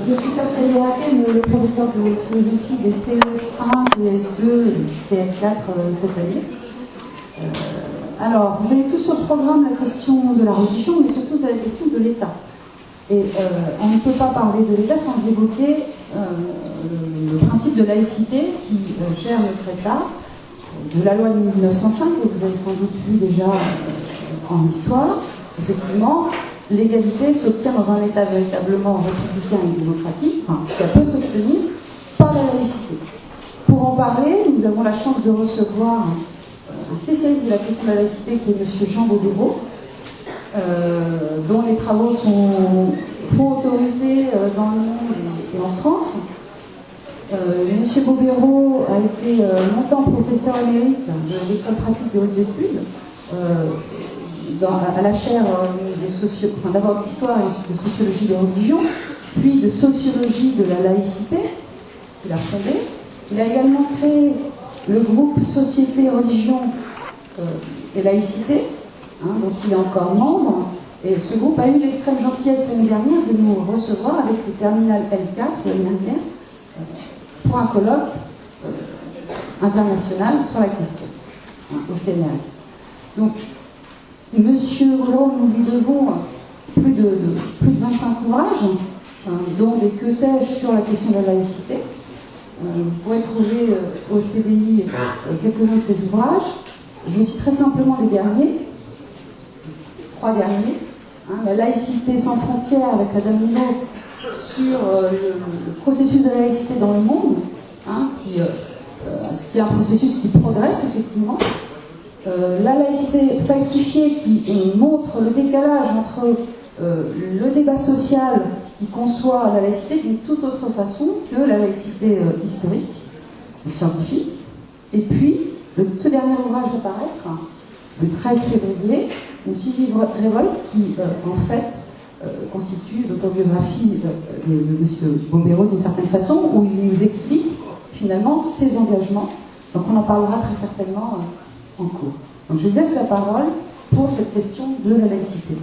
Je suis Safia Yoraké, le professeur de philosophie des TS1, TS2, TF4 cette année. Alors, vous avez tous sur le programme la question de la religion, mais surtout la question de l'État. Et on ne peut pas parler de l'État sans évoquer le principe de laïcité qui gère notre État, de la loi de 1905, que vous avez sans doute vu déjà en histoire. Effectivement, l'égalité s'obtient dans un État véritablement républicain et démocratique, ça peut s'obtenir par la laïcité. Pour en parler, nous avons la chance de recevoir un spécialiste de la question de la laïcité qui est M. Jean Bobéro, dont les travaux font autorité dans le monde et en France. M. Bobéro a été longtemps professeur émérite de l'école pratique des hautes études, à la chaire d'abord d'histoire et de sociologie des religions, puis de sociologie de la laïcité, qu'il a fondé. Il a également créé le groupe Société, Religion et Laïcité, dont il est encore membre. Et ce groupe a eu l'extrême gentillesse l'année dernière de nous recevoir avec le terminal L4 l'année dernière pour un colloque international sur la question, au CNRS. Donc, Monsieur Roland, nous lui devons plus de 25 ouvrages, dont des que sais-je sur la question de la laïcité. Vous pourrez trouver au CDI quelques-uns de ces ouvrages. Je citerai simplement les derniers, 3 derniers. La laïcité sans frontières avec Adam Milo sur le processus de la laïcité dans le monde, qui est un processus qui progresse effectivement. La laïcité falsifiée qui montre le décalage entre le débat social qui conçoit la laïcité d'une toute autre façon que la laïcité historique ou scientifique. Et puis, le tout dernier ouvrage à paraître, le 13 février, une civile révolte qui, en fait, constitue l'autobiographie de M. Bobéro d'une certaine façon, où il nous explique finalement ses engagements. Donc on en parlera très certainement en cours. Donc je vous laisse la parole pour cette question de la laïcité.